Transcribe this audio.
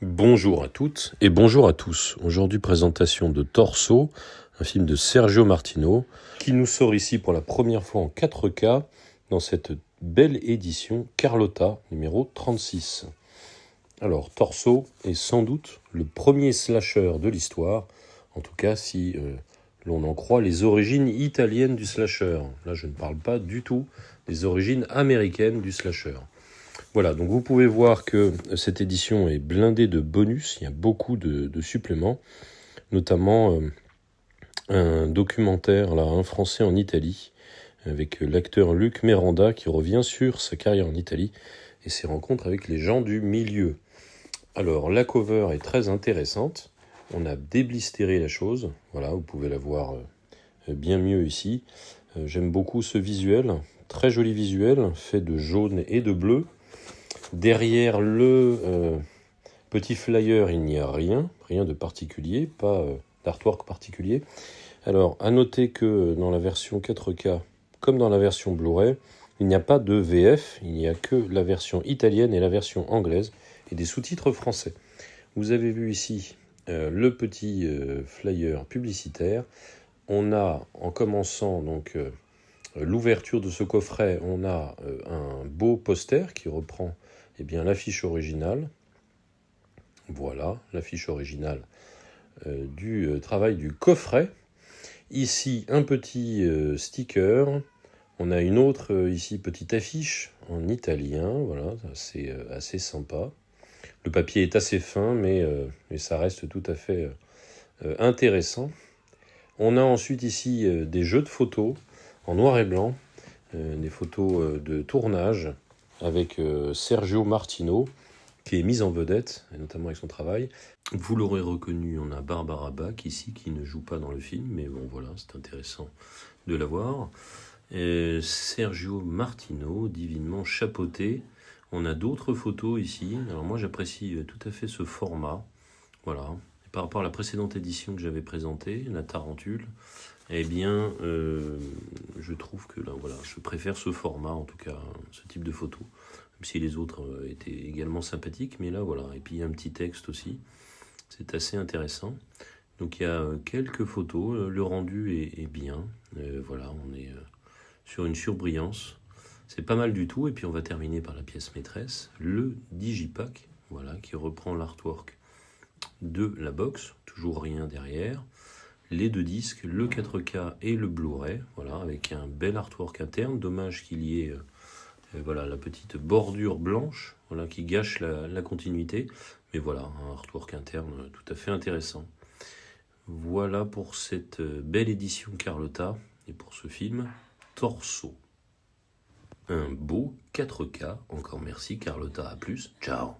Bonjour à toutes et bonjour à tous. Aujourd'hui, présentation de Torso, un film de Sergio Martino, qui nous sort ici pour la première fois en 4K dans cette belle édition Carlotta numéro 36. Alors, Torso est sans doute le premier slasher de l'histoire, en tout cas si l'on en croit les origines italiennes du slasher. Là, je ne parle pas du tout des origines américaines du slasher. Voilà, donc vous pouvez voir que cette édition est blindée de bonus, il y a beaucoup de suppléments, notamment un documentaire, là, un Français en Italie, avec l'acteur Luc Miranda qui revient sur sa carrière en Italie et ses rencontres avec les gens du milieu. Alors, la cover est très intéressante, on a déblistéré la chose, voilà, vous pouvez la voir bien mieux ici. J'aime beaucoup ce visuel, très joli visuel, fait de jaune et de bleu. Derrière le petit flyer, il n'y a rien de particulier, pas d'artwork particulier. Alors, à noter que dans la version 4K, comme dans la version Blu-ray, il n'y a pas de VF, il n'y a que la version italienne et la version anglaise, et des sous-titres français. Vous avez vu ici le petit flyer publicitaire. On a, en commençant donc l'ouverture de ce coffret, on a un beau poster qui reprend l'affiche originale. Voilà, l'affiche originale du travail du coffret. Ici, un petit sticker. On a une autre, ici, petite affiche en italien. Voilà, c'est assez sympa. Le papier est assez fin, mais ça reste tout à fait intéressant. On a ensuite ici des jeux de photos en noir et blanc, des photos de tournage avec Sergio Martino, qui est mise en vedette, et notamment avec son travail. Vous l'aurez reconnu, on a Barbara Bach ici, qui ne joue pas dans le film, mais bon voilà, c'est intéressant de la voir. Sergio Martino, divinement chapeauté. On a d'autres photos ici. Alors moi j'apprécie tout à fait ce format. Voilà. Et par rapport à la précédente édition que j'avais présentée, la Tarentule, je trouve que là, voilà, je préfère ce format, en tout cas, ce type de photo. Même si les autres étaient également sympathiques, mais là, voilà. Et puis, il y a un petit texte aussi. C'est assez intéressant. Donc, il y a quelques photos. Le rendu est bien. Voilà, on est sur une surbrillance. C'est pas mal du tout. Et puis, on va terminer par la pièce maîtresse, le Digipack, voilà, qui reprend l'artwork de la box. Toujours rien derrière. Les deux disques, le 4K et le Blu-ray, voilà, avec un bel artwork interne. Dommage qu'il y ait voilà, la petite bordure blanche, voilà, qui gâche la continuité. Mais voilà, un artwork interne tout à fait intéressant. Voilà pour cette belle édition Carlotta et pour ce film Torso. Un beau 4K. Encore merci Carlotta, à plus. Ciao.